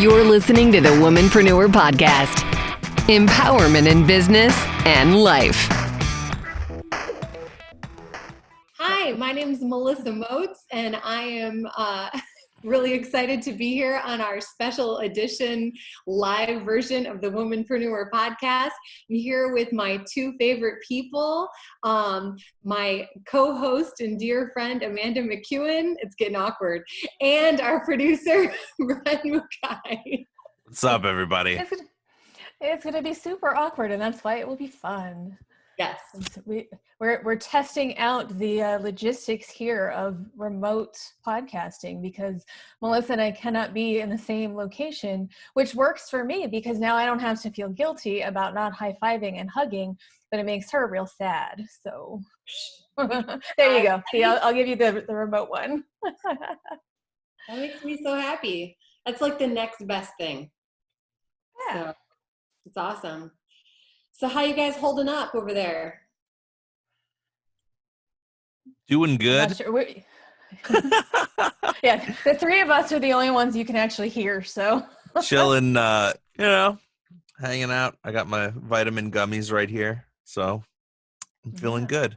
You're listening to the Womanpreneur Podcast. Empowerment in business and life. Hi, my name is Melissa Moats, and I am really excited to be here on our special edition live version of the Womanpreneur Podcast. I'm here with my two favorite people, my co-host and dear friend, Amanda McEwen. It's getting awkward. And our producer, Brett Mukai. What's up, everybody? It's going to be super awkward, and that's why it will be fun. Yes. We're testing out the logistics here of remote podcasting because Melissa and I cannot be in the same location, which works for me because now I don't have to feel guilty about not high-fiving and hugging, but it makes her real sad. So there you go. See, I'll give you the remote one. That makes me so happy. That's like the next best thing. Yeah. So, it's awesome. So how you guys holding up over there? Doing good. Sure. Yeah, the three of us are the only ones you can actually hear. So Chilling, hanging out. I got my vitamin gummies right here, so I'm feeling good.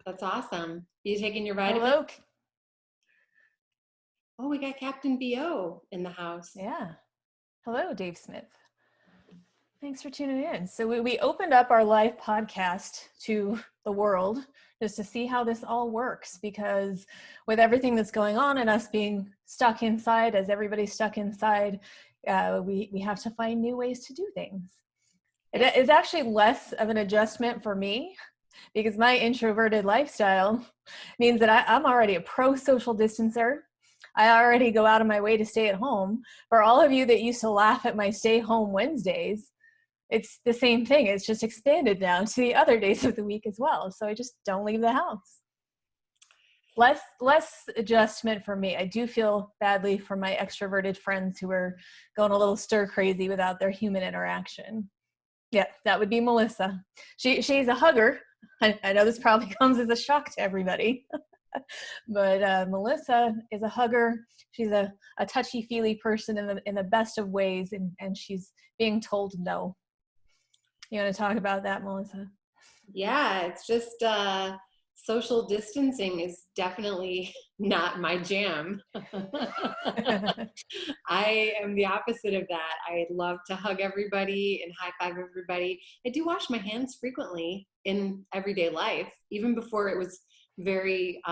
That's awesome. You taking your vitamins? hello. Oh, we got Captain BO in the house. Yeah. Hello, Dave Smith. Thanks for tuning in. So we opened up our live podcast to the world just to see how this all works, because with everything that's going on and us being stuck inside, as everybody's stuck inside, we have to find new ways to do things. It is actually less of an adjustment for me because my introverted lifestyle means that I'm already a pro social distancer. I already go out of my way to stay at home. For all of you that used to laugh at my stay home Wednesdays, it's the same thing. It's just expanded now to the other days of the week as well. So I just don't leave the house. Less adjustment for me. I do feel badly for my extroverted friends who are going a little stir crazy without their human interaction. Yeah, that would be Melissa. She's a hugger. I know this probably comes as a shock to everybody. But Melissa is a hugger. She's a touchy-feely person in the best of ways, and she's being told no. You want to talk about that, Melissa? Yeah, it's just social distancing is definitely not my jam. I am the opposite of that. I love to hug everybody and high five everybody. I do wash my hands frequently in everyday life, even before it was very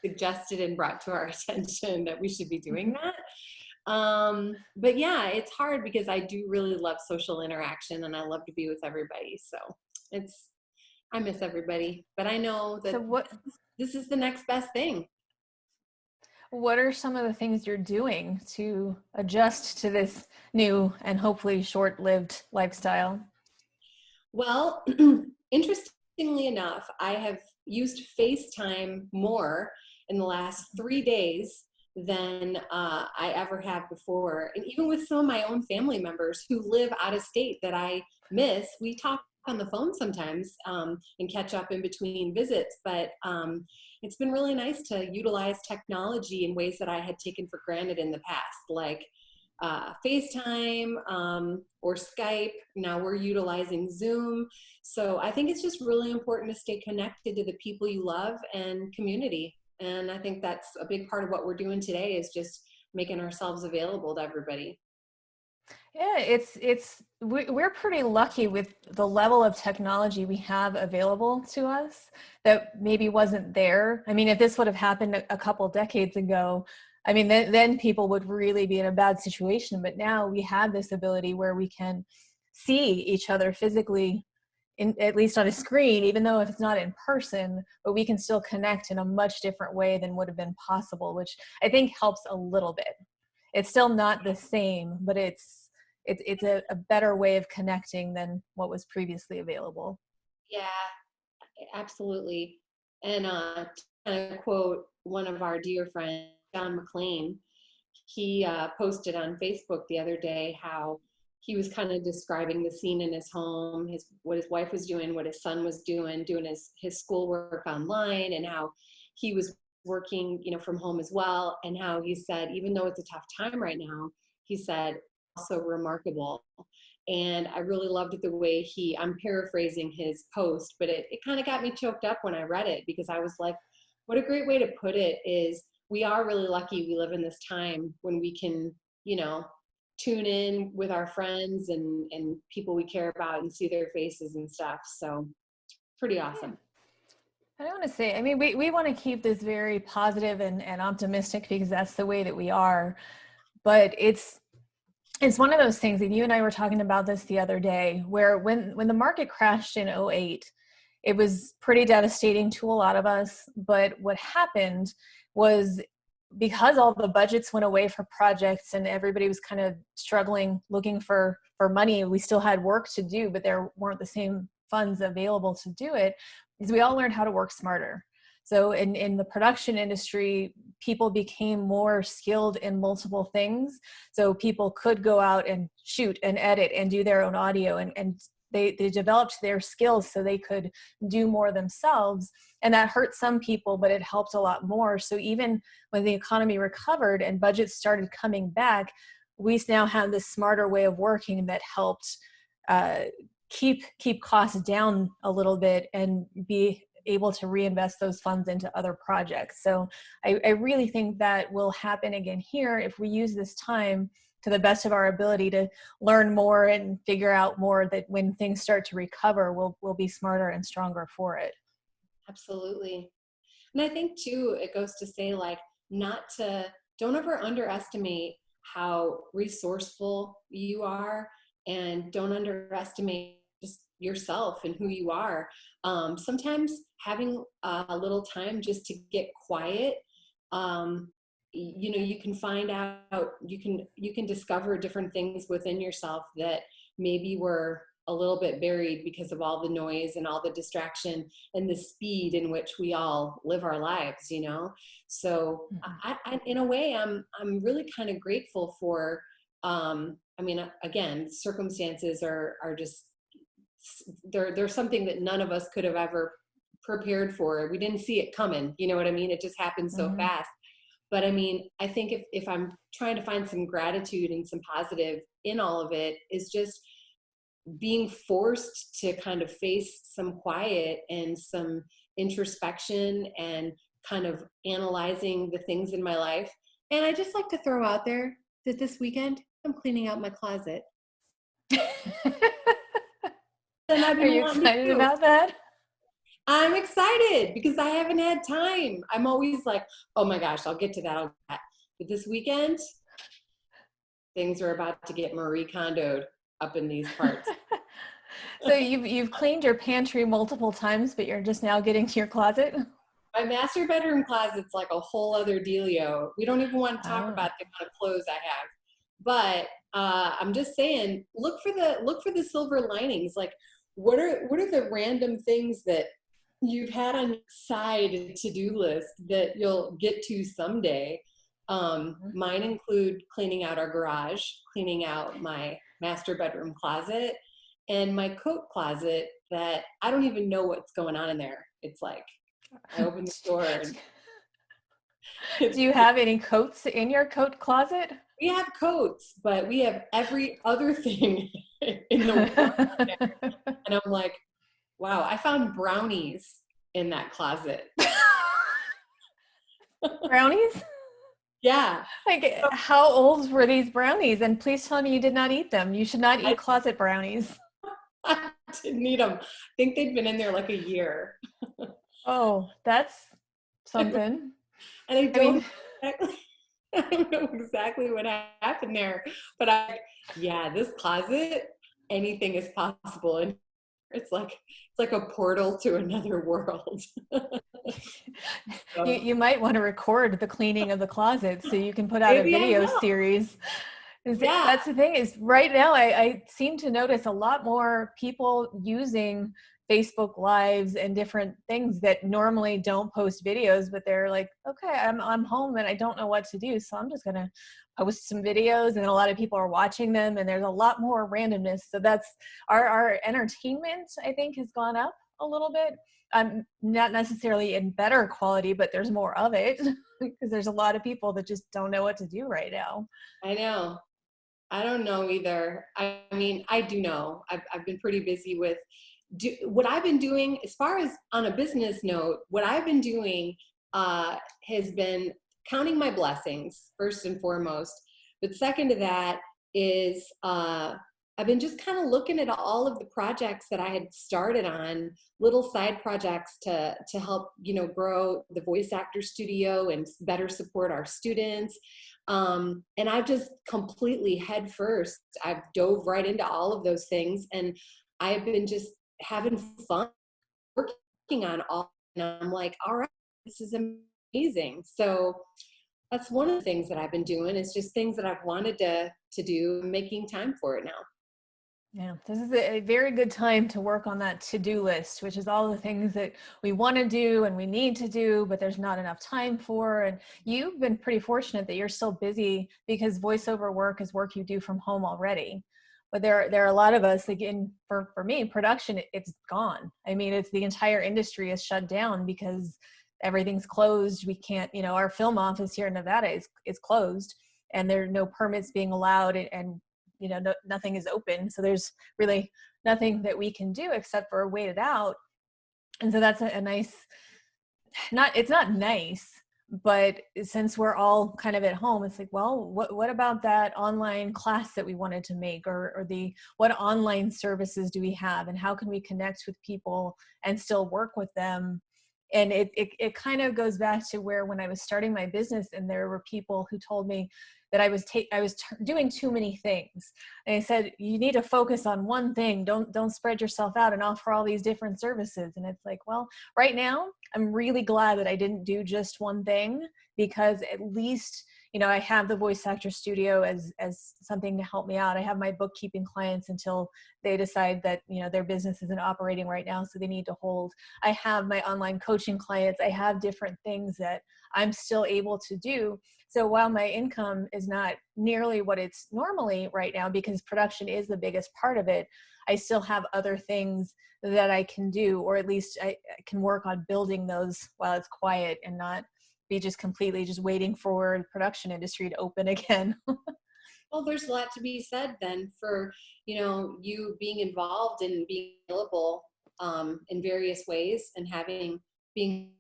suggested and brought to our attention that we should be doing that. But yeah, it's hard because I do really love social interaction and I love to be with everybody. So I miss everybody, but I know that this is the next best thing. What are some of the things you're doing to adjust to this new and hopefully short-lived lifestyle? Well, interestingly enough, I have used FaceTime more in the last 3 days than I ever have before. And even with some of my own family members who live out of state that I miss, we talk on the phone sometimes and catch up in between visits. But it's been really nice to utilize technology in ways that I had taken for granted in the past, like FaceTime or Skype. Now we're utilizing Zoom. So I think it's just really important to stay connected to the people you love and community. And I think that's a big part of what we're doing today is just making ourselves available to everybody. Yeah, we're pretty lucky with the level of technology we have available to us that maybe wasn't there. I mean, if this would have happened a couple decades ago, I mean, then people would really be in a bad situation. But now we have this ability where we can see each other physically, at least on a screen, even though if it's not in person, but we can still connect in a much different way than would have been possible, which I think helps a little bit. It's still not the same, but it's a better way of connecting than what was previously available. Yeah, absolutely. And to quote one of our dear friends, John McClain, he posted on Facebook the other day how he was kind of describing the scene in his home, what his wife was doing, what his son was doing his schoolwork online, and how he was working, from home as well, and how he said, even though it's a tough time right now, he said, also remarkable. And I really loved the way I'm paraphrasing his post, but it kind of got me choked up when I read it, because I was like, what a great way to put it is, we are really lucky we live in this time when we can, tune in with our friends and people we care about and see their faces and stuff. So pretty awesome. I don't want to say, I mean, we want to keep this very positive and optimistic, because that's the way that we are. But it's one of those things, and you and I were talking about this the other day, where when the market crashed in 2008, it was pretty devastating to a lot of us. But what happened was, because all the budgets went away for projects and everybody was kind of struggling, looking for money, we still had work to do, but there weren't the same funds available to do it, is we all learned how to work smarter. So in the production industry, people became more skilled in multiple things. So people could go out and shoot and edit and do their own audio, and they developed their skills so they could do more themselves. And that hurt some people, but it helped a lot more. So even when the economy recovered and budgets started coming back, we now have this smarter way of working that helped keep costs down a little bit and be able to reinvest those funds into other projects. So I really think that will happen again here if we use this time to the best of our ability to learn more and figure out more, that when things start to recover, we'll be smarter and stronger for it. Absolutely. And I think too, it goes to say, like, don't ever underestimate how resourceful you are, and don't underestimate just yourself and who you are. Sometimes having a little time just to get quiet, you can find out, you can discover different things within yourself that maybe were a little bit buried because of all the noise and all the distraction and the speed in which we all live our lives, So I in a way, I'm really kind of grateful for, again, circumstances are just, they're something that none of us could have ever prepared for. We didn't see it coming. You know what I mean? It just happened so fast. But I mean, I think if I'm trying to find some gratitude and some positive in all of it, is just being forced to kind of face some quiet and some introspection and kind of analyzing the things in my life. And I just like to throw out there that this weekend, I'm cleaning out my closet. Are you excited about that? I'm excited because I haven't had time. I'm always like, oh my gosh, I'll get to that. But this weekend, things are about to get Marie Kondo'd up in these parts. So you've cleaned your pantry multiple times, but you're just now getting to your closet? My master bedroom closet's like a whole other dealio. We don't even want to talk about the amount of clothes I have. But I'm just saying, look for the silver linings. Like, what are the random things that you've had on your side to-do list that you'll get to someday? Mine include cleaning out our garage, cleaning out my master bedroom closet, and my coat closet that I don't even know what's going on in there. It's like, I open the door and do you have any coats in your coat closet? We have coats, but we have every other thing in the world. And I'm like, wow, I found brownies in that closet. Brownies? Yeah. Like, how old were these brownies? And please tell me you did not eat them. You should not eat closet brownies. I didn't eat them. I think they'd been in there like a year. Oh, that's something. And I don't know exactly what happened there, but this closet, anything is possible. And it's like a portal to another world. You might want to record the cleaning of the closet so you can put out a video series. Yeah. That's the thing, is right now I seem to notice a lot more people using Facebook Lives and different things that normally don't post videos, but they're like, okay, I'm home and I don't know what to do, so I'm just gonna post some videos, and a lot of people are watching them, and there's a lot more randomness. So that's our entertainment, I think, has gone up a little bit, not necessarily in better quality, but there's more of it because there's a lot of people that just don't know what to do right now. I know. I don't know either. I mean, I do know. I've been pretty busy with what I've been doing as far as on a business note. What I've been doing has been counting my blessings first and foremost. But second to that is I've been just kind of looking at all of the projects that I had started on, little side projects to help, grow the voice actor studio and better support our students. And I've just completely head first, I've dove right into all of those things. And I've been just having fun working on all, and I'm like, all right, this is amazing. So that's one of the things that I've been doing, is just things that I've wanted to do, making time for it now. Yeah, this is a very good time to work on that to-do list, which is all the things that we want to do and we need to do, but there's not enough time for. And you've been pretty fortunate that you're still busy, because voiceover work is work you do from home already. But there are a lot of us, again, for me, production, it's gone. I mean, it's the entire industry is shut down because everything's closed. We can't, our film office here in Nevada is closed, and there are no permits being allowed, and nothing is open. So there's really nothing that we can do except for wait it out. And so that's a nice, it's not nice, but since we're all kind of at home, it's like, well, what about that online class that we wanted to make, or what online services do we have, and how can we connect with people and still work with them? And it kind of goes back to where, when I was starting my business, and there were people who told me that I was doing too many things. And I said, you need to focus on one thing. Don't spread yourself out and offer all these different services. And it's like, well, right now, I'm really glad that I didn't do just one thing, because at least, I have the voice actor studio as something to help me out. I have my bookkeeping clients until they decide that, their business isn't operating right now, so they need to hold. I have my online coaching clients. I have different things that I'm still able to do. So while my income is not nearly what it's normally right now, because production is the biggest part of it, I still have other things that I can do, or at least I can work on building those while it's quiet, and not be just completely just waiting for the production industry to open again. Well, there's a lot to be said then for, you being involved and being available in various ways, and being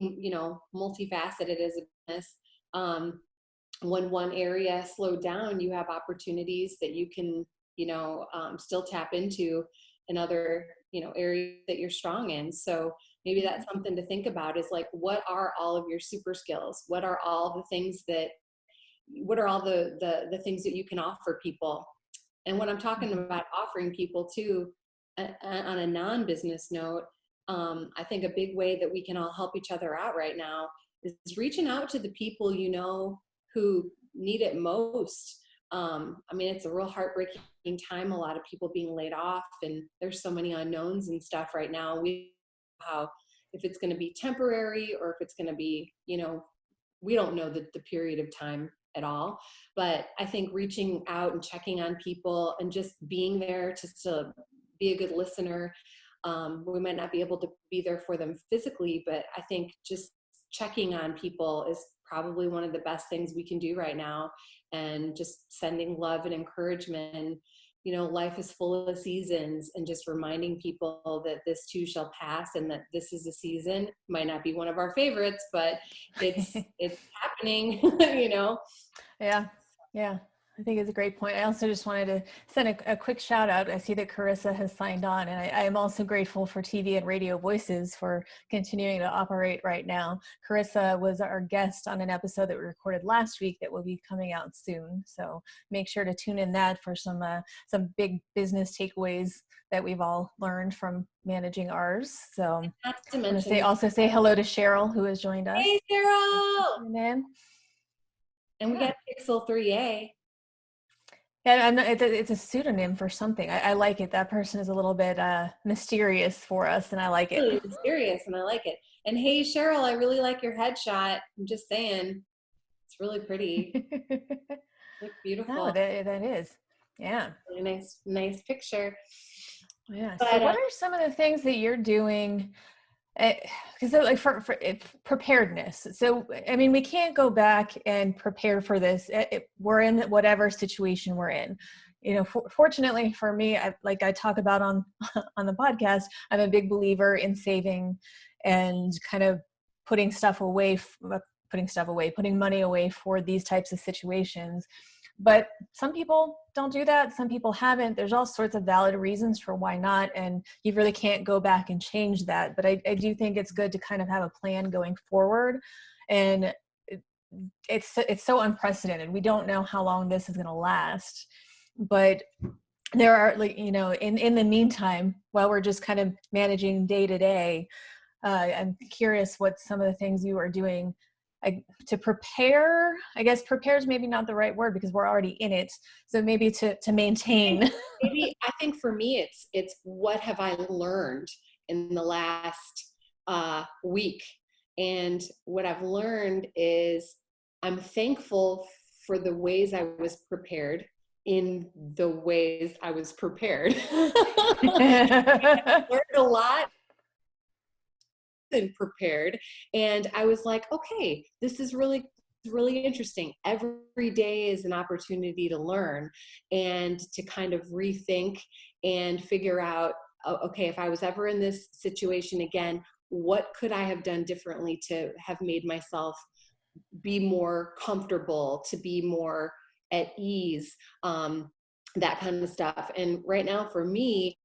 multifaceted as a business. When one area slowed down, you have opportunities that you can, still tap into in other, areas that you're strong in. So maybe that's something to think about, is like, what are all of your super skills? What are all the things that you can offer people? And when I'm talking about offering people too, on a non-business note, I think a big way that we can all help each other out right now is reaching out to the people who need it most. It's a real heartbreaking time. A lot of people being laid off, and there's so many unknowns and stuff right now. We how if it's going to be temporary, or if it's going to be, we don't know the period of time at all. But I think reaching out and checking on people, and just being there to be a good listener. We might not be able to be there for them physically, but I think just checking on people is probably one of the best things we can do right now, and just sending love and encouragement. And, life is full of seasons, and just reminding people that this too shall pass, and that this is a season. Might not be one of our favorites, but it's happening. Yeah. I think it's a great point. I also just wanted to send a quick shout out. I see that Carissa has signed on, and I am also grateful for TV and radio voices for continuing to operate right now. Carissa was our guest on an episode that we recorded last week that will be coming out soon. So make sure to tune in that for some big business takeaways that we've all learned from managing ours. So Not to I'm mention, going to say hello to Cheryl, who has joined us. Hey, Cheryl! And we got Pixel 3A. Yeah, it's a pseudonym for something. I like it. That person is a little bit mysterious for us, and I like it. Really mysterious, and I like it. And hey, Cheryl, I really like your headshot. I'm just saying, it's really pretty. Look beautiful. Oh, that is. Yeah. Really nice picture. Yeah. But, so what are some of the things that you're doing Because like for preparedness. So, I mean, we can't go back and prepare for this. We're in whatever situation we're in. You know, fortunately for me, like I talk about on the podcast, I'm a big believer in saving and kind of putting money away for these types of situations. But some people don't do that. Some people haven't. There's all sorts of valid reasons for why not. And you really can't go back and change that. But I do think it's good to kind of have a plan going forward. And it's so unprecedented. We don't know how long this is going to last. But there are, like, you know, in the meantime, while we're just kind of managing day to day, I'm curious what some of the things you are doing to prepare. I guess prepare is maybe not the right word because we're already in it. So maybe to maintain. Maybe I think for me, it's what have I learned in the last week? And what I've learned is I'm thankful for the ways I was prepared in the ways I was prepared. I learned a lot and prepared. And I was like, okay, this is really interesting. Every day is an opportunity to learn and to kind of rethink and figure out, okay, if I was ever in this situation again, what could I have done differently to have made myself be more comfortable, to be more at ease, that kind of stuff. And right now for me,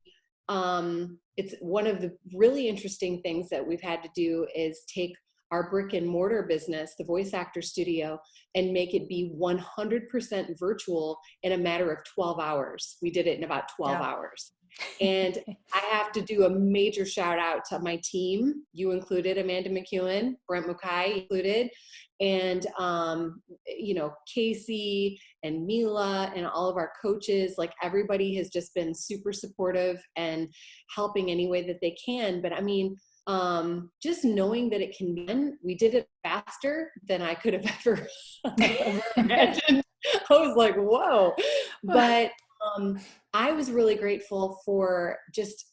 it's one of the really interesting things that we've had to do is take our brick and mortar business, the voice actor studio, and make it be 100% virtual in a matter of 12 hours. We did it in about 12 hours. And I have to do a major shout out to my team. You included, Amanda McEwen, Brent Mukai included, and, you know, Casey and Mila and all of our coaches. Like, everybody has just been super supportive and helping any way that they can. But I mean, just knowing that it can be done, we did it faster than I could have ever imagined. I was like, whoa. But I was really grateful for just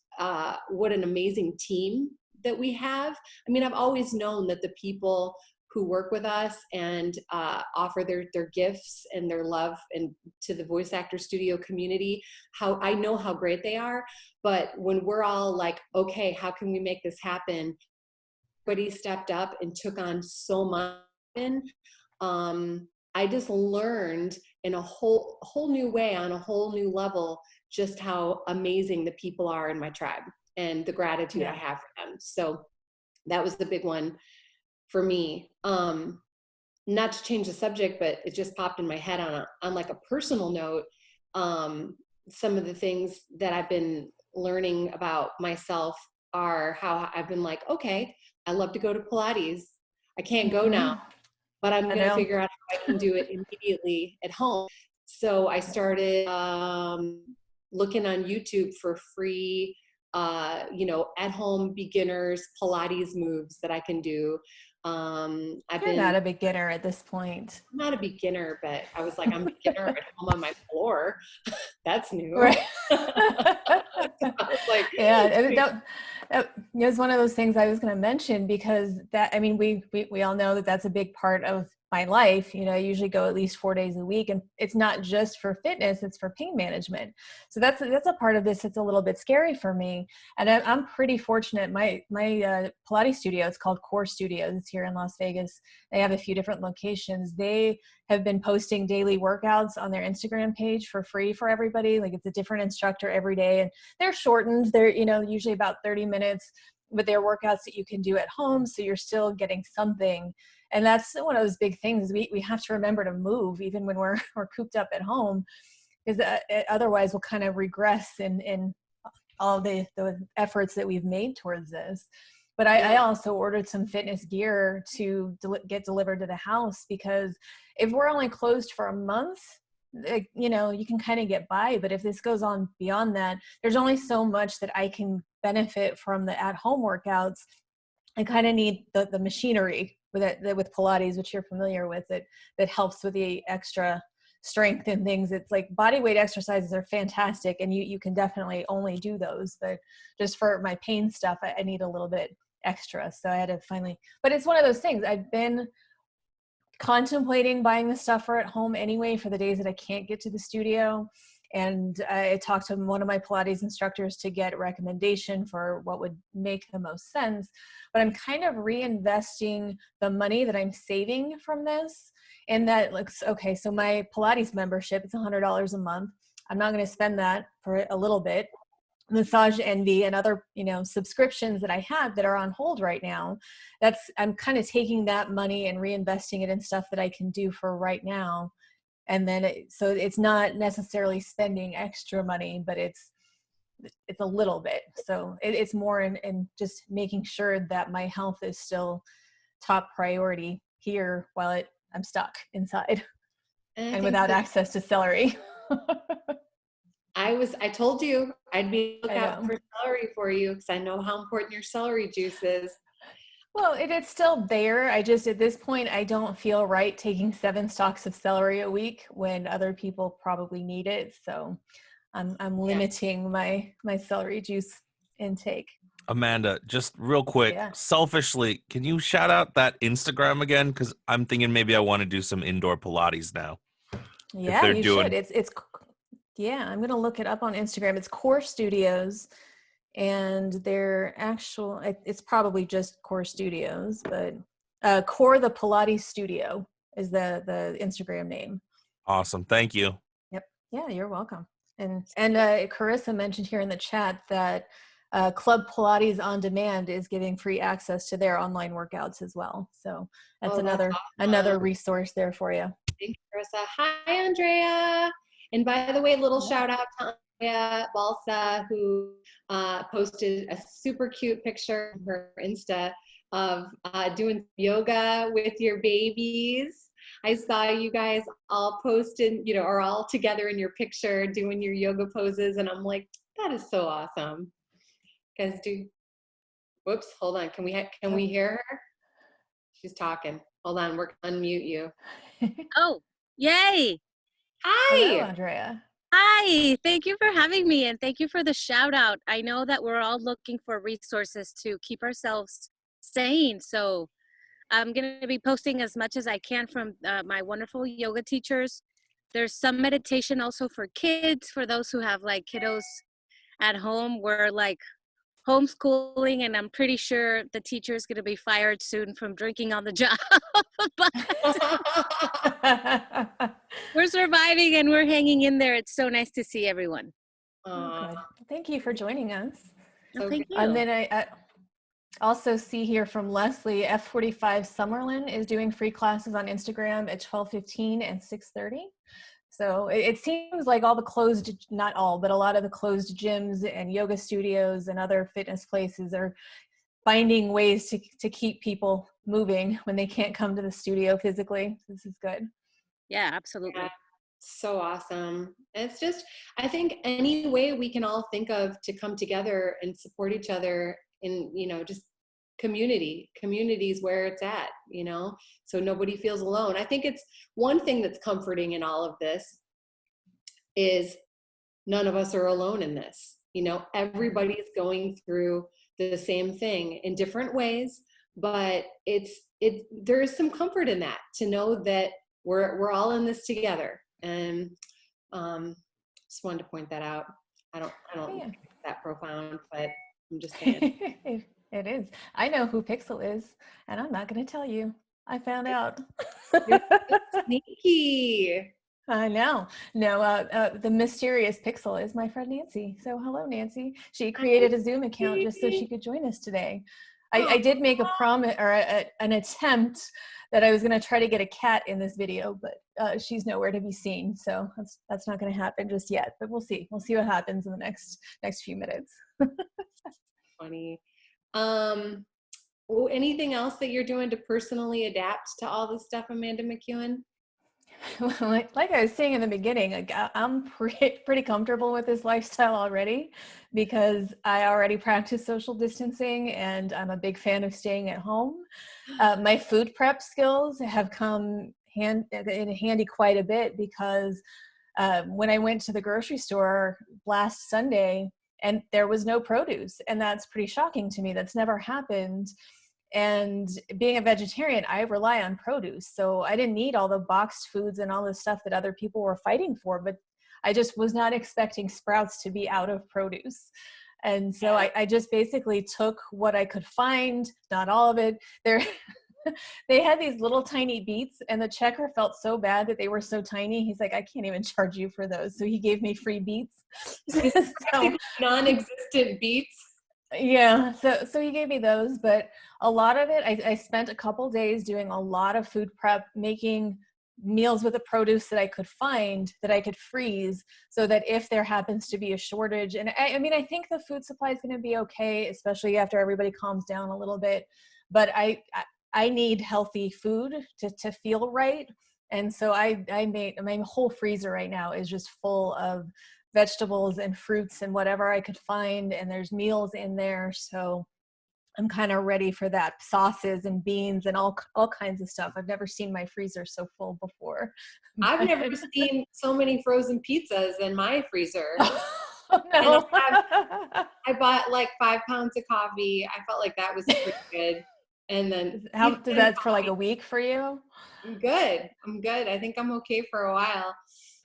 what an amazing team that we have. I mean, I've always known that the people who work with us and offer their gifts and their love and to the voice actor studio community, how I know how great they are. But when we're all like, okay, how can we make this happen? Everybody stepped up and took on so much. I just learned in a whole new way, on a whole new level, just how amazing the people are in my tribe and the gratitude I have for them. So that was the big one for me. Not to change the subject, but it just popped in my head on like a personal note. Some of the things that I've been learning about myself are how I've been like, okay, I love to go to Pilates. I can't go now, but I'm going to figure out how I can do it immediately at home. So I started looking on YouTube for free, you know, at-home beginners Pilates moves that I can do. You're not a beginner at this point. I'm not a beginner, but I was like, I'm a beginner at home on my floor. That's new. Right. Like, it's one of those things I was going to mention, because that, I mean, we all know that that's a big part of my life. You know, I usually go at least 4 days a week, and it's not just for fitness, it's for pain management. So that's a part of this that's a little bit scary for me. And I'm pretty fortunate. My Pilates studio, it's called Core Studios. It's here in Las Vegas. They have a few different locations. They have been posting daily workouts on their Instagram page for free for everybody. Like, it's a different instructor every day, and they're shortened. They're, you know, usually about 30 minutes, but they're workouts that you can do at home. So you're still getting something. And that's one of those big things. We have to remember to move even when we're cooped up at home, because otherwise we'll kind of regress in all the efforts that we've made towards this. But I also ordered some fitness gear to get delivered to the house, because if we're only closed for a month, you know, you can kind of get by. But if this goes on beyond that, there's only so much that I can benefit from the at-home workouts. I kind of need the machinery with Pilates, which you're familiar with, that helps with the extra strength and things. It's like body weight exercises are fantastic, and you can definitely only do those. But just for my pain stuff, I need a little bit extra. So I had to finally, but it's one of those things. I've been contemplating buying the stuff for at home anyway for the days that I can't get to the studio. And I talked to one of my Pilates instructors to get recommendation for what would make the most sense. But I'm kind of reinvesting the money that I'm saving from this. And that looks, okay, so my Pilates membership, it's $100 a month. I'm not going to spend that for a little bit. Massage Envy and other, subscriptions that I have that are on hold right now. I'm kind of taking that money and reinvesting it in stuff that I can do for right now. And then, so it's not necessarily spending extra money, but it's a little bit. So it's more in just making sure that my health is still top priority here while I'm stuck inside and without access to celery. I told you I'd be looking out for celery for you because I know how important your celery juice is. Well, it's still there. I just, at this point, I don't feel right taking 7 stalks of celery a week when other people probably need it. So I'm limiting my celery juice intake. Amanda, just real quick, selfishly, can you shout out that Instagram again? Because I'm thinking maybe I want to do some indoor Pilates now. Yeah, you should. It's I'm going to look it up on Instagram. It's Core Studios. And their actual, it's probably just Core Studios, but Core the Pilates Studio is the Instagram name. Awesome. Thank you. Yep. Yeah, you're welcome. And Carissa mentioned here in the chat that Club Pilates On Demand is giving free access to their online workouts as well. So that's another resource there for you. Thank you, Carissa. Hi, Andrea. And by the way, little shout out to Balsa, who posted a super cute picture on her Insta of doing yoga with your babies. I saw you guys all posted, are all together in your picture doing your yoga poses, and I'm like, that is so awesome. Guys, whoops, hold on. Can we hear her? She's talking. Hold on, we're gonna unmute you. Oh, yay! Hi, hello, Andrea. Hi, thank you for having me, and thank you for the shout out. I know that we're all looking for resources to keep ourselves sane, so I'm going to be posting as much as I can from my wonderful yoga teachers. There's some meditation also for kids, for those who have like kiddos at home. We're like homeschooling, and I'm pretty sure the teacher is going to be fired soon from drinking on the job. But we're surviving and we're hanging in there. It's so nice to see everyone. Oh, good. Thank you for joining us. Oh, thank you. And then I also see here from Leslie, F45 Summerlin is doing free classes on Instagram at 12:15 and 6:30. So it seems like all the closed, not all, but a lot of the closed gyms and yoga studios and other fitness places are finding ways to keep people moving when they can't come to the studio physically. This is good. Yeah, absolutely. Yeah, so awesome. It's just, I think any way we can all think of to come together and support each other in, just communities where it's at, so nobody feels alone. I think it's one thing that's comforting in all of this is none of us are alone in this. Everybody's going through the same thing in different ways, but there is some comfort in that, to know that we're all in this together. And just wanted to point that out. I don't think it's that profound, but I'm just saying. It is. I know who Pixel is, and I'm not going to tell you. I found out. You're so sneaky. I know. No, the mysterious Pixel is my friend Nancy. So hello, Nancy. She created a Zoom account just so she could join us today. I did make a promise or an attempt that I was going to try to get a cat in this video, but she's nowhere to be seen. So that's not going to happen just yet. But we'll see. We'll see what happens in the next few minutes. Funny. Anything else that you're doing to personally adapt to all this stuff, Amanda McEwen? Well, like I was saying in the beginning, I'm pretty comfortable with this lifestyle already because I already practice social distancing and I'm a big fan of staying at home. My food prep skills have come in handy quite a bit because when I went to the grocery store last Sunday and there was no produce. And that's pretty shocking to me. That's never happened. And being a vegetarian, I rely on produce. So I didn't need all the boxed foods and all the stuff that other people were fighting for, but I just was not expecting Sprouts to be out of produce. And so I just basically took what I could find, not all of it. They had these little tiny beets, and the checker felt so bad that they were so tiny. He's like, I can't even charge you for those. So he gave me free beets. So, non-existent beets. yeah. So he gave me those, but a lot of it, I spent a couple days doing a lot of food prep, making meals with the produce that I could find, that I could freeze, so that if there happens to be a shortage, and I mean, I think the food supply is going to be okay, especially after everybody calms down a little bit, but I need healthy food to feel right. And so I made, my whole freezer right now is just full of vegetables and fruits and whatever I could find. And there's meals in there. So I'm kind of ready for that. Sauces and beans and all kinds of stuff. I've never seen my freezer so full before. I've never seen so many frozen pizzas in my freezer. Oh, no. I bought like 5 pounds of coffee. I felt like that was pretty good. And then How does that for like a week for you? I'm good. I think I'm okay for a while.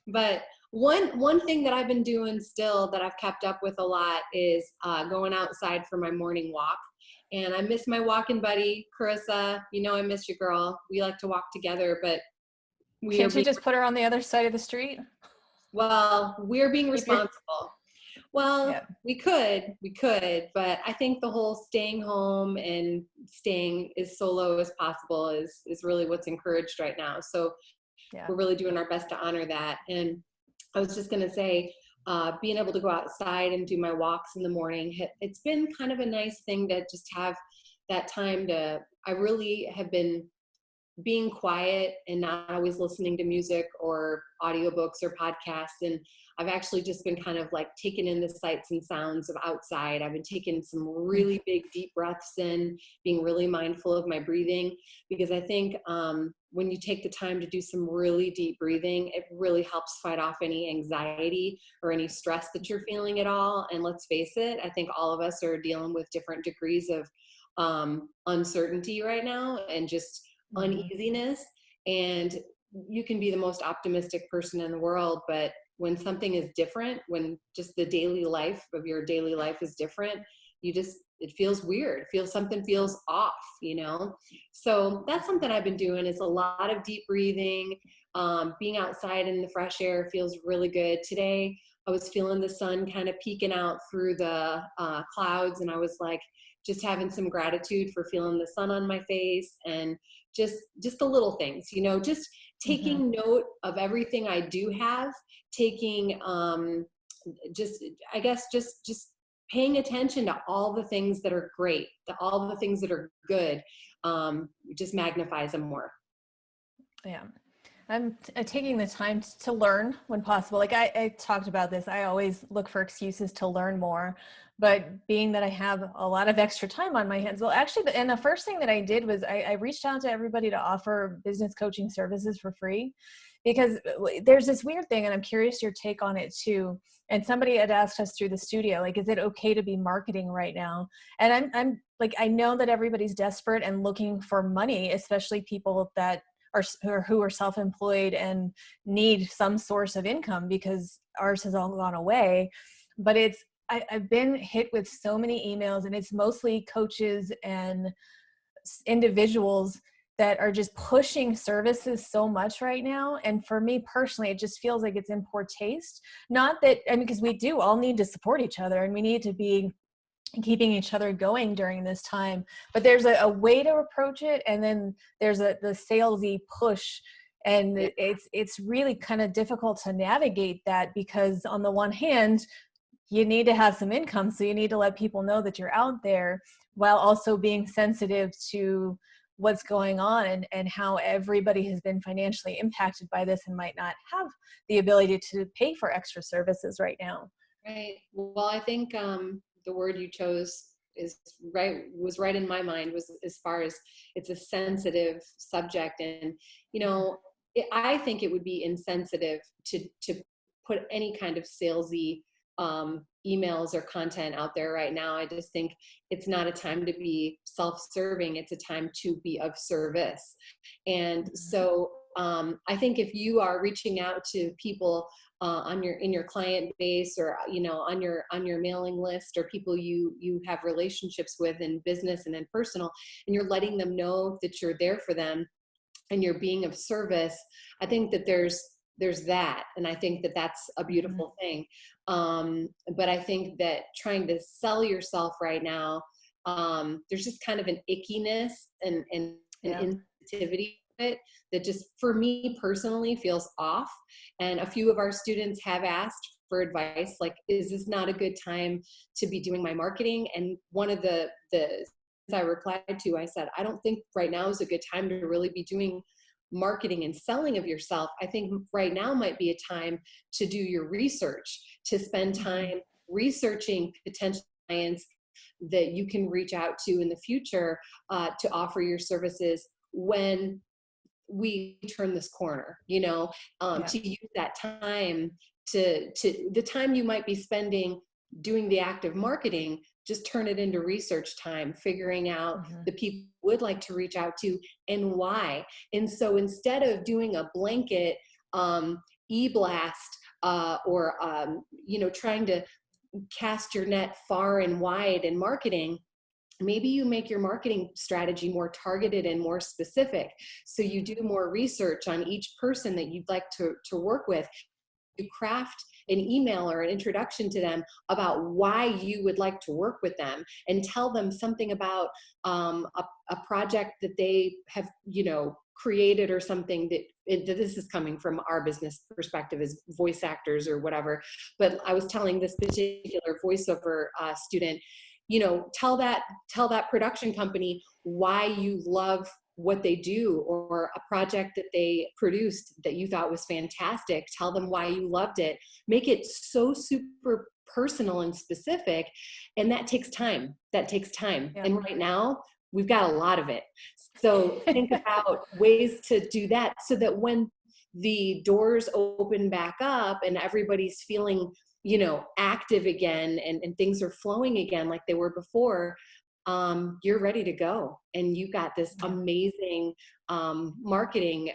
But one thing that I've been doing still that I've kept up with a lot is going outside for my morning walk. And I miss my walking buddy, Carissa. You know, I miss your girl. We like to walk together, but Can't you just put her on the other side of the street? Well, we're being responsible. Well, yeah. we could, but I think the whole staying home and staying as solo as possible is really what's encouraged right now. So we're really doing our best to honor that. And I was just going to say, being able to go outside and do my walks in the morning, it's been kind of a nice thing to just have that time I really have been being quiet and not always listening to music or audiobooks or podcasts. And I've actually just been kind of like taking in the sights and sounds of outside. I've been taking some really big, deep breaths in, being really mindful of my breathing, because I think when you take the time to do some really deep breathing, it really helps fight off any anxiety or any stress that you're feeling at all. And let's face it, I think all of us are dealing with different degrees of uncertainty right now and just uneasiness. And you can be the most optimistic person in the world, but when something is different, when just the daily life of your daily life is different, it feels weird. Something feels off, you know? So that's something I've been doing, is a lot of deep breathing. Being outside in the fresh air feels really good. Today, I was feeling the sun kind of peeking out through the clouds, and I was like, just having some gratitude for feeling the sun on my face, and just the little things, you know, just taking note of everything I do have, taking just paying attention to all the things that are great, all the things that are good, just magnifies them more. Yeah. I'm taking the time to learn when possible. Like I talked about this, I always look for excuses to learn more, but being that I have a lot of extra time on my hands, well, actually, and the first thing that I did was I reached out to everybody to offer business coaching services for free, because there's this weird thing, and I'm curious your take on it too. And somebody had asked us through the studio, like, is it okay to be marketing right now? And I'm like, I know that everybody's desperate and looking for money, especially people that who are self-employed and need some source of income, because ours has all gone away. But I've been hit with so many emails, and it's mostly coaches and individuals that are just pushing services so much right now. And for me personally, it just feels like it's in poor taste. Not that, I mean, because we do all need to support each other, and we need to be keeping each other going during this time, but there's a way to approach it, and then there's the salesy push, and it's really kind of difficult to navigate that, because on the one hand, you need to have some income, so you need to let people know that you're out there, while also being sensitive to what's going on and how everybody has been financially impacted by this and might not have the ability to pay for extra services right now. Right. Well, I think the word you chose was right in my mind, was as far as it's a sensitive subject. And, you know, I think it would be insensitive to put any kind of salesy emails or content out there right now. I just think it's not a time to be self-serving. It's a time to be of service. And so I think if you are reaching out to people in your client base, or on your mailing list, or people you have relationships with in business and in personal, and you're letting them know that you're there for them and you're being of service, I think that there's that. And I think that that's a beautiful thing. But I think that trying to sell yourself right now, there's just kind of an ickiness and insensitivity to it that just, for me personally, feels off. And a few of our students have asked for advice, like, is this not a good time to be doing my marketing? And one of the I replied to, I said, I don't think right now is a good time to really be doing marketing and selling of yourself. I think right now might be a time to do your research, to spend time researching potential clients that you can reach out to in the future to offer your services when we turn this corner, to use that time to the time you might be spending doing the active marketing, just turn it into research time, figuring out the people you would like to reach out to and why. And so instead of doing a blanket e-blast or trying to cast your net far and wide in marketing, maybe you make your marketing strategy more targeted and more specific. So you do more research on each person that you'd like to work with. You craft an email or an introduction to them about why you would like to work with them, and tell them something about a project that they have, created, or something that this is coming from our business perspective as voice actors or whatever. But I was telling this particular voiceover student, tell that production company why you love what they do, or a project that they produced that you thought was fantastic. Tell them why you loved it. Make it so super personal and specific. And that takes time. Yeah. And right now we've got a lot of it. So think about ways to do that, so that when the doors open back up and everybody's feeling, active again, and things are flowing again like they were before, you're ready to go, and you got this amazing marketing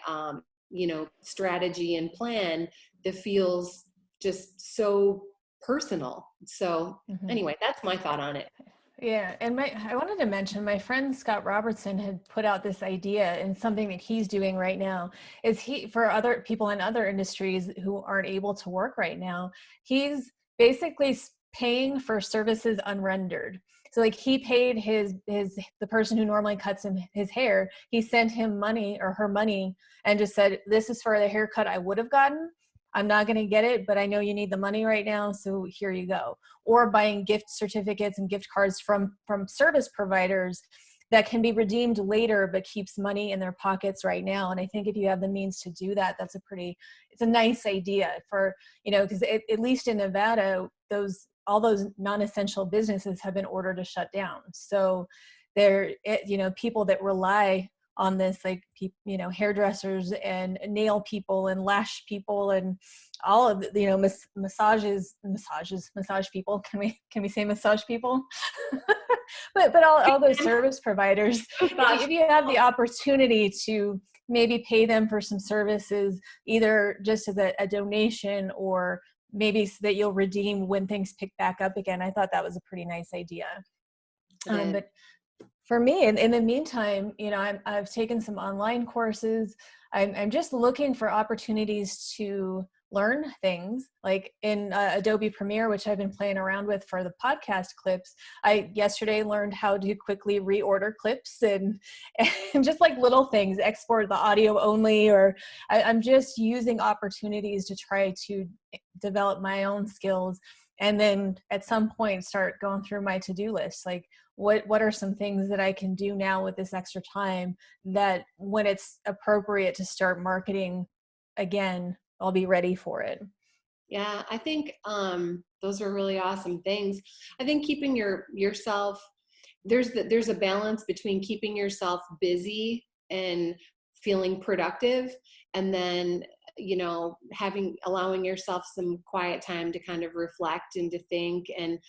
strategy and plan that feels just so personal. So anyway, that's my thought on it. Yeah, and I wanted to mention, my friend Scott Robertson had put out this idea, and something that he's doing right now is for other people in other industries who aren't able to work right now, he's basically paying for services unrendered. So like, he paid the person who normally cuts him his hair, he sent him money, or her money, and just said, this is for the haircut I would have gotten. I'm not going to get it, but I know you need the money right now, so here you go. Or buying gift certificates and gift cards from service providers that can be redeemed later, but keeps money in their pockets right now. And I think if you have the means to do that, it's a nice idea for, because at least in Nevada, all those non-essential businesses have been ordered to shut down. So people that rely on this, like, hairdressers and nail people and lash people and all of the, massage people. Can we say massage people? but all those service providers, if you have the opportunity to maybe pay them for some services, either just as a donation, or maybe so that you'll redeem when things pick back up again. I thought that was a pretty nice idea. But for me, in the meantime, I've taken some online courses. I'm just looking for opportunities to learn things, like in Adobe Premiere, which I've been playing around with for the podcast clips. I yesterday learned how to quickly reorder clips and just like little things, export the audio only, or I'm just using opportunities to try to develop my own skills. And then at some point start going through my to-do list, like what are some things that I can do now with this extra time, that when it's appropriate to start marketing again, I'll be ready for it. Yeah, I think those are really awesome things. I think keeping yourself, there's a balance between keeping yourself busy and feeling productive, and then allowing yourself some quiet time to kind of reflect and to think. And,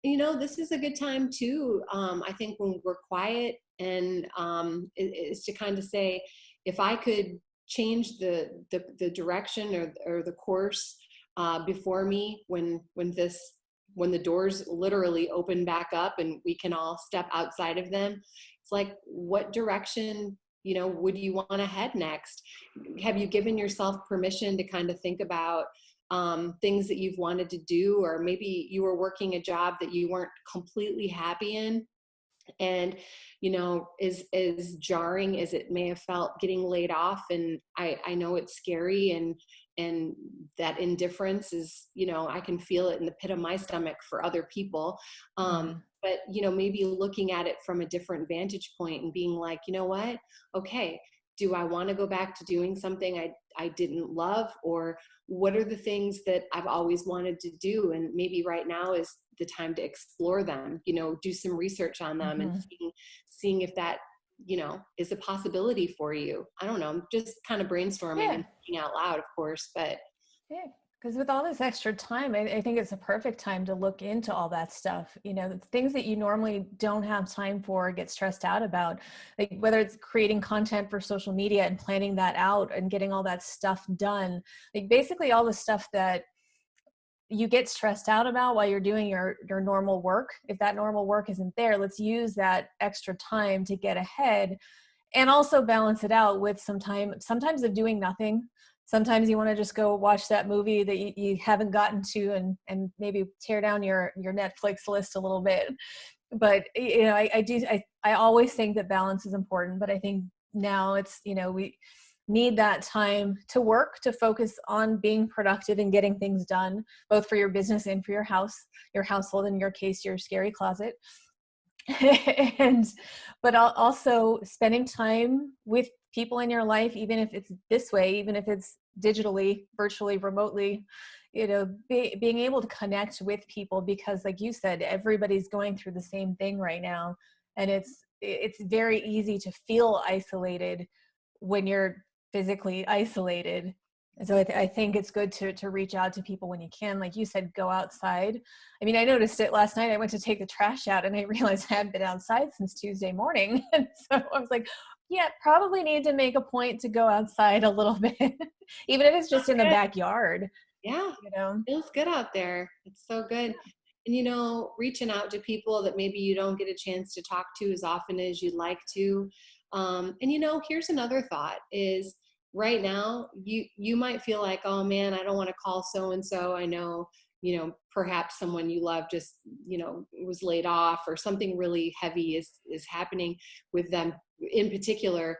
this is a good time too. I think when we're quiet and is to kind of say, if I could change the direction or the course before me when the doors literally open back up and we can all step outside of them, it's like, what direction would you want to head next? Have you given yourself permission to kind of think about things that you've wanted to do, or maybe you were working a job that you weren't completely happy in, and as jarring as it may have felt getting laid off, and I know it's scary, and that indifference is, I can feel it in the pit of my stomach for other people. But, maybe looking at it from a different vantage point and being like, you know what? Okay, do I want to go back to doing something I didn't love? Or what are the things that I've always wanted to do? And maybe right now is the time to explore them, do some research on them and seeing if that, is a possibility for you. I don't know. I'm just kind of brainstorming and thinking out loud, of course, but. Yeah. Because with all this extra time, I think it's a perfect time to look into all that stuff. Things that you normally don't have time for, get stressed out about, like whether it's creating content for social media and planning that out and getting all that stuff done, like basically all the stuff that you get stressed out about while you're doing your normal work. If that normal work isn't there, let's use that extra time to get ahead and also balance it out with some time, sometimes of doing nothing. Sometimes you want to just go watch that movie that you haven't gotten to and maybe tear down your Netflix list a little bit. But, I always think that balance is important, but I think now it's, we need that time to work, to focus on being productive and getting things done, both for your business and for your household, in your case, your scary closet. But also spending time with people in your life, even if it's this way, even if it's digitally, virtually, remotely, being able to connect with people, because like you said, everybody's going through the same thing right now. And it's very easy to feel isolated when you're physically isolated. And so I think it's good to reach out to people when you can. Like you said, go outside. I mean, I noticed it last night. I went to take the trash out and I realized I hadn't been outside since Tuesday morning. And so I was like, yeah, probably need to make a point to go outside a little bit, even if it's just in the backyard. Yeah, feels good out there. It's so good. And, reaching out to people that maybe you don't get a chance to talk to as often as you'd like to. And, here's another thought is, right now, you might feel like, oh man, I don't want to call so-and-so. I know, perhaps someone you love just, was laid off, or something really heavy is happening with them in particular.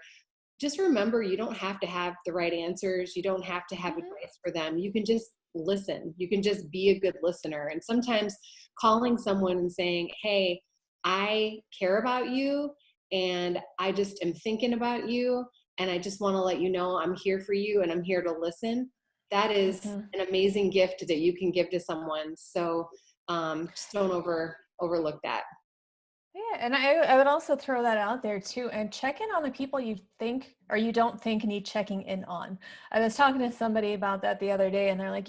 Just remember, you don't have to have the right answers. You don't have to have advice for them. You can just listen. You can just be a good listener. And sometimes calling someone and saying, hey, I care about you, and I just am thinking about you, and I just want to let you know I'm here for you and I'm here to listen. That is an amazing gift that you can give to someone. So just don't overlook that. Yeah, and I would also throw that out there too, and check in on the people you think or you don't think need checking in on. I was talking to somebody about that the other day, and they're like,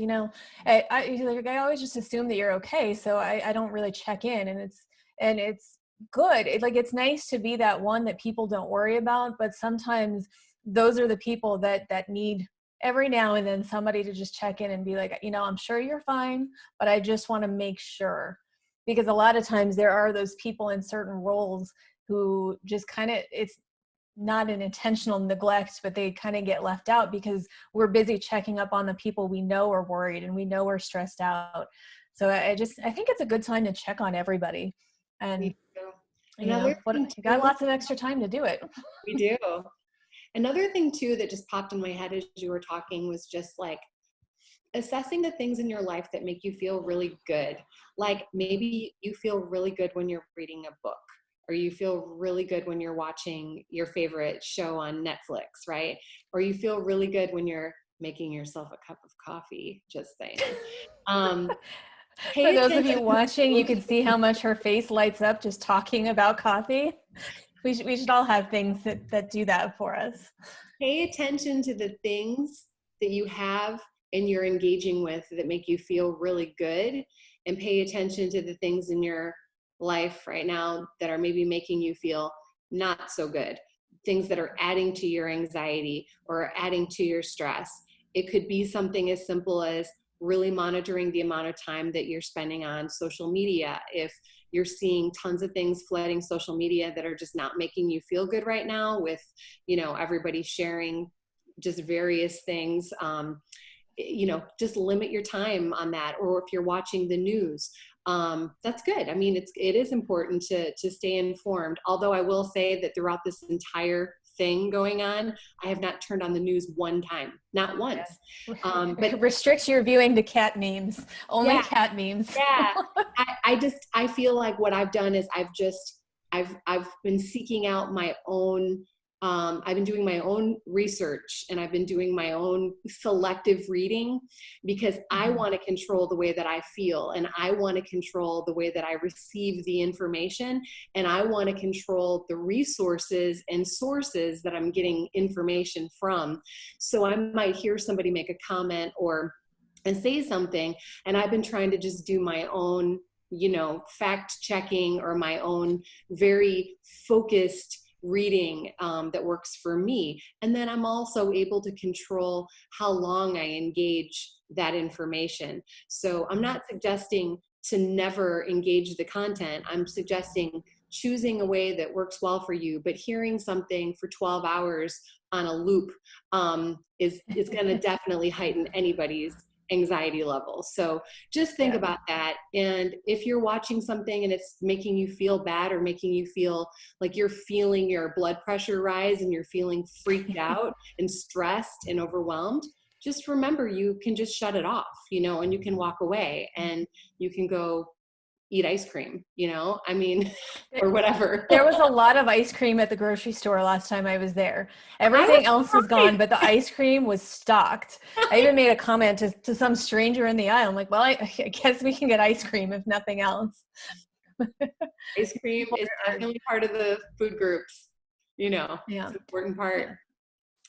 I always just assume that you're okay, so I don't really check in, and it's good. It's nice to be that one that people don't worry about, but sometimes those are the people that need every now and then somebody to just check in and be like, I'm sure you're fine, but I just want to make sure. Because a lot of times there are those people in certain roles who just it's not an intentional neglect, but they kind of get left out because we're busy checking up on the people we know are worried and we know are stressed out. So I think it's a good time to check on everybody. And you got lots of extra time to do it. We do. Another thing too that just popped in my head as you were talking was just like assessing the things in your life that make you feel really good. Like maybe you feel really good when you're reading a book, or you feel really good when you're watching your favorite show on Netflix, right? Or you feel really good when you're making yourself a cup of coffee, just saying. For those of you watching, you can see how much her face lights up just talking about coffee. We should all have things that do that for us. Pay attention to the things that you have and you're engaging with that make you feel really good, and pay attention to the things in your life right now that are maybe making you feel not so good, things that are adding to your anxiety or adding to your stress. It could be something as simple as really monitoring the amount of time that you're spending on social media. If you're seeing tons of things flooding social media that are just not making you feel good right now, with, you know, everybody sharing just various things, you know, just limit your time on that. Or if you're watching the news, that's good. I mean, it is important to stay informed. Although I will say that throughout this entire thing going on, I have not turned on the news one time, not once. But restricts your viewing to cat memes, only cat memes. Yeah. I feel like what I've done is I've been seeking out my own, I've been doing my own research, and I've been doing my own selective reading, because I want to control the way that I feel, and I want to control the way that I receive the information, and I want to control the resources and sources that I'm getting information from. So I might hear somebody make a comment and say something, and I've been trying to just do my own, you know, fact checking, or my own very focused reading that works for me. And then I'm also able to control how long I engage that information. So I'm not suggesting to never engage the content. I'm suggesting choosing a way that works well for you, but hearing something for 12 hours on a loop is going to definitely heighten anybody's anxiety level. So just think about that. And if you're watching something and it's making you feel bad, or making you feel like you're feeling your blood pressure rise and you're feeling freaked out and stressed and overwhelmed, just remember, you can just shut it off, you know, and you can walk away and you can go eat ice cream, you know, I mean, or whatever. There was a lot of ice cream at the grocery store last time I was there. Everything else was gone, but the ice cream was stocked. I even made a comment to some stranger in the aisle. I'm like, well, I guess we can get ice cream if nothing else. Ice cream is definitely part of the food groups, you know, it's an important part.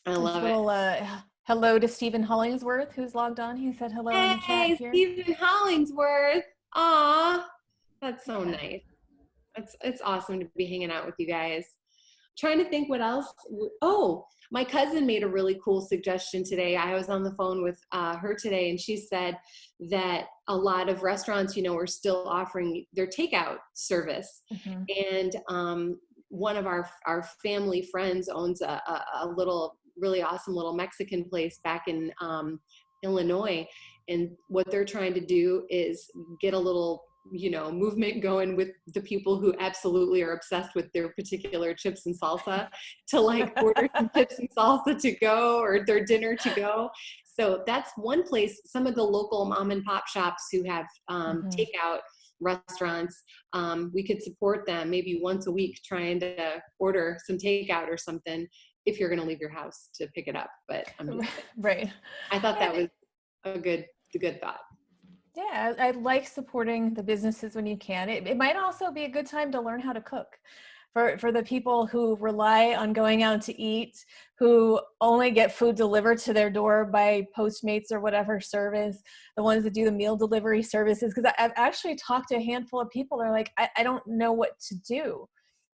I love it. Hello to Stephen Hollingsworth, who's logged on. He said hello in the chat here. Stephen Hollingsworth. Aw. That's so nice. It's awesome to be hanging out with you guys. Trying to think what else. Oh, my cousin made a really cool suggestion today. I was on the phone with her today, and she said that a lot of restaurants, you know, are still offering their takeout service. And one of our family friends owns a little, really awesome little Mexican place back in Illinois. And what they're trying to do is get a little, you know, movement going with the people who absolutely are obsessed with their particular chips and salsa, to like order some chips and salsa to go, or their dinner to go. So that's one place. Some of the local mom and pop shops who have takeout restaurants, we could support them maybe once a week, trying to order some takeout or something, if you're going to leave your house to pick it up. But right. I thought that was a good thought. Yeah, I like supporting the businesses when you can. It might also be a good time to learn how to cook. For the people who rely on going out to eat, who only get food delivered to their door by Postmates or whatever service, the ones that do the meal delivery services, because I've actually talked to a handful of people that are like, I don't know what to do.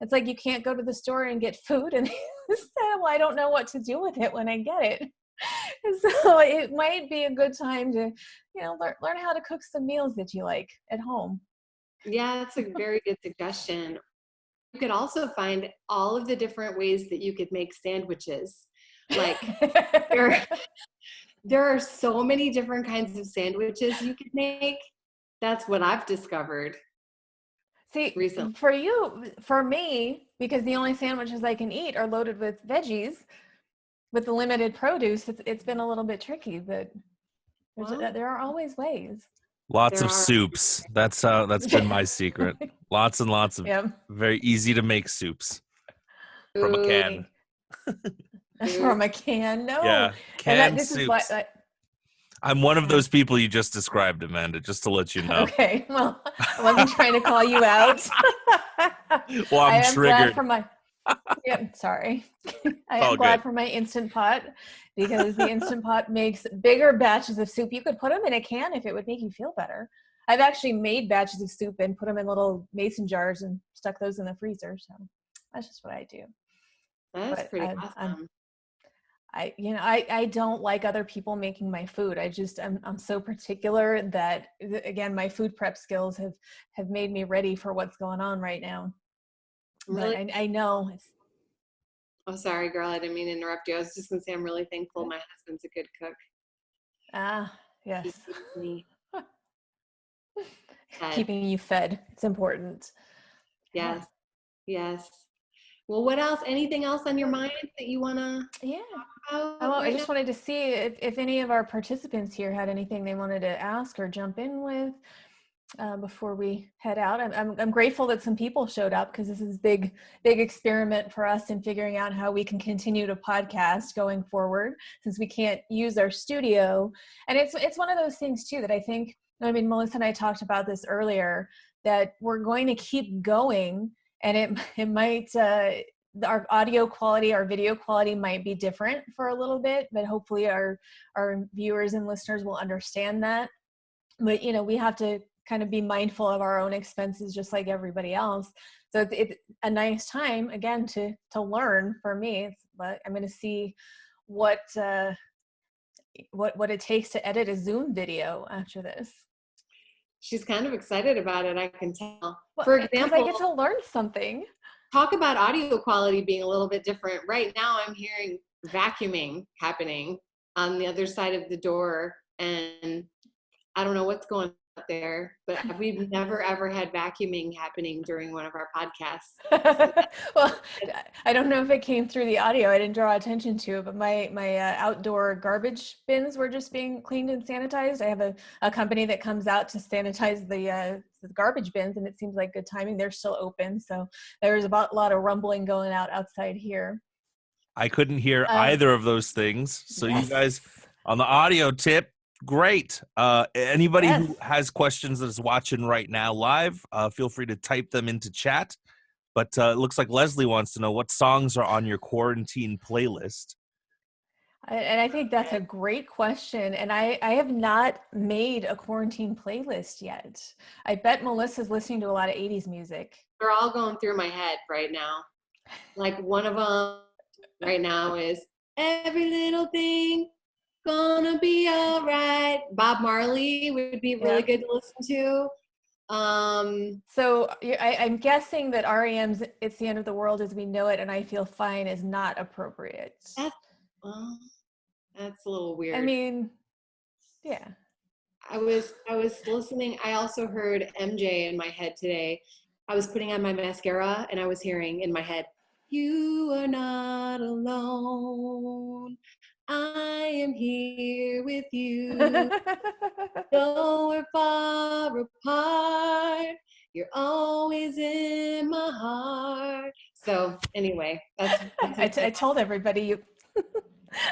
It's like, you can't go to the store and get food, and they say, well, I don't know what to do with it when I get it. So it might be a good time to, you know, learn how to cook some meals that you like at home. Yeah, that's a very good suggestion. You could also find all of the different ways that you could make sandwiches. Like there are so many different kinds of sandwiches you could make. That's what I've discovered. See, recently. For me, because the only sandwiches I can eat are loaded with veggies, with the limited produce, it's been a little bit tricky, but there are always ways. Lots of soups. That's been my secret. Lots and lots of very easy to make soups from a can. From a can, no. Yeah, canned soups. I'm one of those people you just described, Amanda, just to let you know. Okay, well, I wasn't trying to call you out. Well, I'm triggered. Yep, sorry. I am glad for my Instant Pot, because the Instant Pot makes bigger batches of soup. You could put them in a can if it would make you feel better. I've actually made batches of soup and put them in little mason jars and stuck those in the freezer. So that's just what I do. That's pretty awesome. I don't like other people making my food. I'm so particular that, again, my food prep skills have made me ready for what's going on right now. Really? But I know. Oh, sorry, girl. I didn't mean to interrupt you. I was just going to say I'm really thankful my husband's a good cook. Ah, yes. Me keeping you fed. It's important. Yes. Yes. Well, what else? Anything else on your mind that you want to talk about? I just wanted to see if any of our participants here had anything they wanted to ask or jump in with before we head out. I'm grateful that some people showed up, because this is big experiment for us in figuring out how we can continue to podcast going forward, since we can't use our studio. And it's one of those things too that I think, Melissa and I talked about this earlier, that we're going to keep going, and it might, our audio quality, our video quality might be different for a little bit, but hopefully our viewers and listeners will understand that. But, we have to kind of be mindful of our own expenses, just like everybody else. So it's a nice time, again, to learn for me. But I'm going to see what it takes to edit a Zoom video after this. She's kind of excited about it, I can tell. Well, for example, I get to learn something. Talk about audio quality being a little bit different. Right now I'm hearing vacuuming happening on the other side of the door, and I don't know what's going on there, but we've never ever had vacuuming happening during one of our podcasts. Well, I don't know if it came through the audio. I didn't draw attention to it, but my outdoor garbage bins were just being cleaned and sanitized. I have a company that comes out to sanitize the garbage bins, and it seems like good timing. They're still open, so there's a lot of rumbling going outside here. I couldn't hear either of those things. So yes. You guys on the audio tip, great. Anybody who has questions that is watching right now live, feel free to type them into chat. But it looks like Leslie wants to know what songs are on your quarantine playlist. And I think that's a great question. And I have not made a quarantine playlist yet. I bet Melissa's listening to a lot of 80s music. They're all going through my head right now. Like one of them right now is Every Little Thing Gonna Be All Right. Bob Marley would be really good to listen to. So I'm guessing that REM's It's the End of the World as We Know It and I Feel Fine is not appropriate. That's a little weird. I mean, yeah. I was listening. I also heard MJ in my head today. I was putting on my mascara and I was hearing in my head, "You are not alone. I am here with you. Though we're far apart, you're always in my heart." So anyway, that's I told everybody you.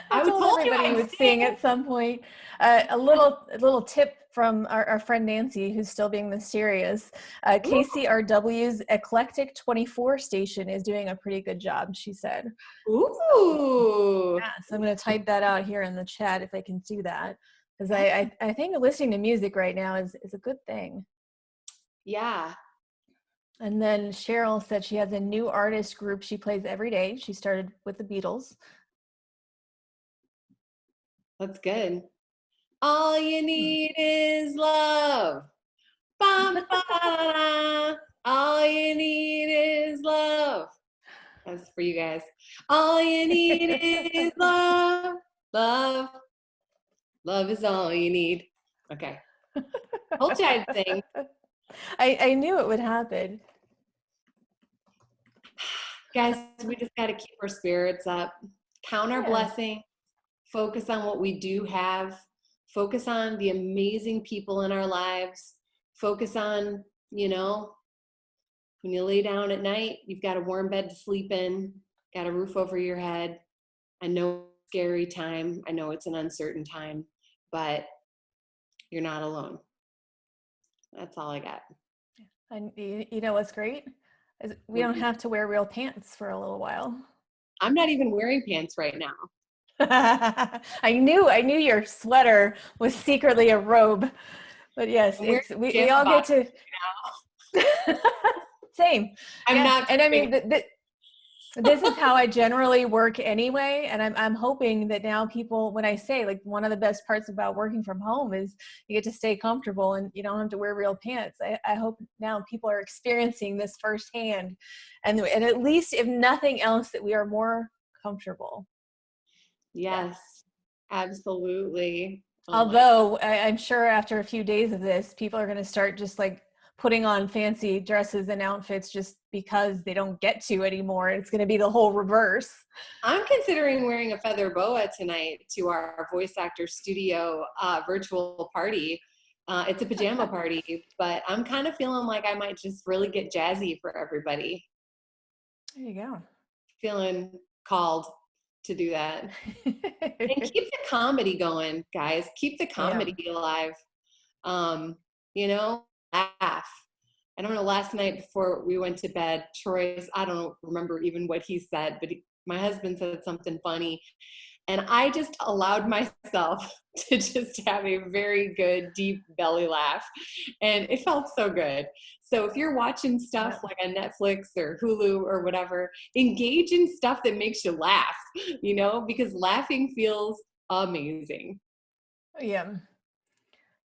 I told everybody you would sing at some point. A little tip from our friend Nancy, who's still being mysterious. KCRW's Eclectic 24 station is doing a pretty good job, she said. Ooh. So I'm going to type that out here in the chat if I can do that. Because I think listening to music right now is a good thing. Yeah. And then Cheryl said she has a new artist group she plays every day. She started with the Beatles. That's good. All you need is love. Ba-ba-da-da. All you need is love. That's for you guys. All you need is love. Love. Love is all you need. Okay. Told you I'd sing. I knew it would happen. Guys, we just got to keep our spirits up. Count our blessings. Focus on what we do have. Focus on the amazing people in our lives. Focus on, when you lay down at night, you've got a warm bed to sleep in, got a roof over your head. I know it's a scary time. I know it's an uncertain time, but you're not alone. That's all I got. And you know what's great? We don't have to wear real pants for a little while. I'm not even wearing pants right now. I knew your sweater was secretly a robe, but yes, we all get to. Same. I'm not. And I mean, this is how I generally work anyway. And I'm hoping that now people, when I say like one of the best parts about working from home is you get to stay comfortable and you don't have to wear real pants. I hope now people are experiencing this firsthand, and at least if nothing else, that we are more comfortable. Yes, absolutely. Although I'm sure after a few days of this, people are going to start just like putting on fancy dresses and outfits just because they don't get to anymore. It's going to be the whole reverse. I'm considering wearing a feather boa tonight to our voice actor studio virtual party. It's a pajama party, but I'm kind of feeling like I might just really get jazzy for everybody. There you go. Feeling called to do that. And keep the comedy going, guys. Keep the comedy alive. Laugh. I don't know, last night before we went to bed, I don't remember even what he said, but my husband said something funny. And I just allowed myself to just have a very good, deep belly laugh. And it felt so good. So if you're watching stuff like on Netflix or Hulu or whatever, engage in stuff that makes you laugh, because laughing feels amazing.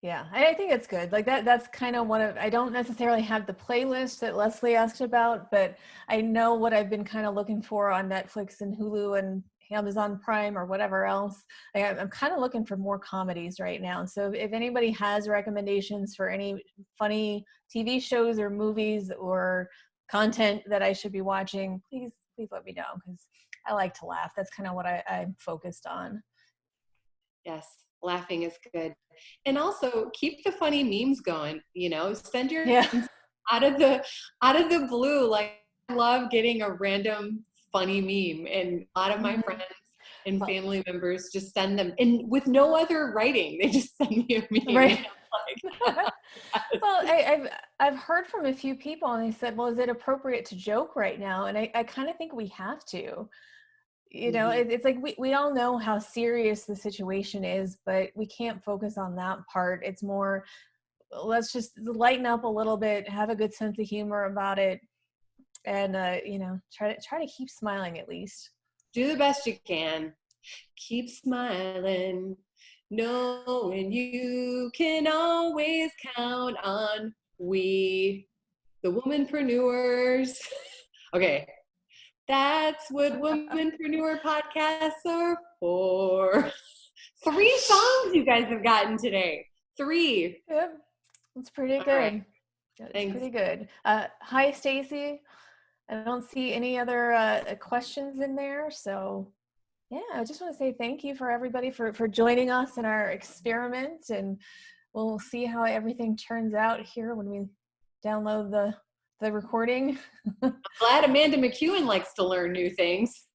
Yeah, I think it's good. Like that's kind of I don't necessarily have the playlist that Leslie asked about, but I know what I've been kind of looking for on Netflix and Hulu and Amazon Prime or whatever else. I'm kind of looking for more comedies right now. So if anybody has recommendations for any funny TV shows or movies or content that I should be watching, please let me know, because I like to laugh. That's kind of what I'm focused on. Yes. Laughing is good. And also keep the funny memes going, send your out of the blue. Like, I love getting a random funny meme, and a lot of my friends and family members just send them, and with no other writing, they just send me a meme. Right. Well, I've heard from a few people, and they said, well, is it appropriate to joke right now? And I kind of think we have to. It's like we all know how serious the situation is, but we can't focus on that part. It's more, let's just lighten up a little bit, have a good sense of humor about it, and try to keep smiling at least. Do the best you can. Keep smiling, knowing you can always count on we, the womanpreneurs. Okay. That's what Womanpreneur podcasts are for. 3 songs you guys have gotten today. 3. Yep. That's pretty good. Right. That's Thanks. pretty good. Hi, Stacy. I don't see any other questions in there. So I just want to say thank you for everybody for joining us in our experiment, and we'll see how everything turns out here when we download the recording. I'm glad Amanda McEwen likes to learn new things.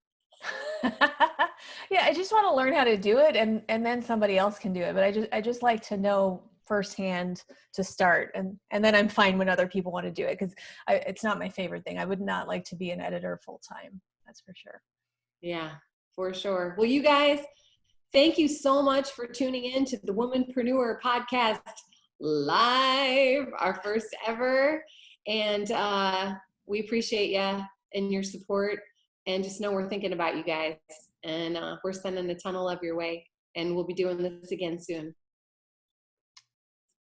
I just want to learn how to do it, and then somebody else can do it. But I just like to know firsthand to start, and then I'm fine when other people want to do it, because it's not my favorite thing. I would not like to be an editor full time. That's for sure. Yeah, for sure. Well, you guys, thank you so much for tuning in to the Womanpreneur podcast live, our first ever. And we appreciate you and your support, and just know we're thinking about you guys, and we're sending a ton of love your way, and we'll be doing this again soon.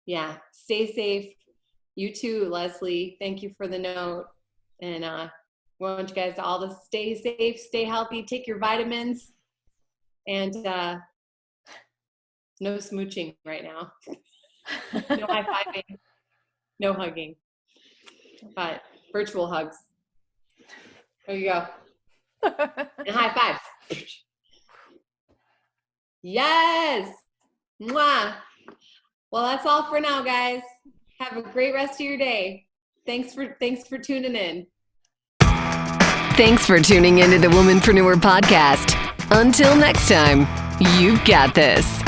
Yeah. Stay safe. You too, Leslie. Thank you for the note. And we want you guys to all stay safe, stay healthy, take your vitamins, and no smooching right now. No high-fiving, no hugging. But virtual hugs. There you go. And high fives. Yes. Mwah. Well, that's all for now, guys. Have a great rest of your day. Thanks for tuning in. Thanks for tuning into the Womanpreneur podcast. Until next time, you've got this.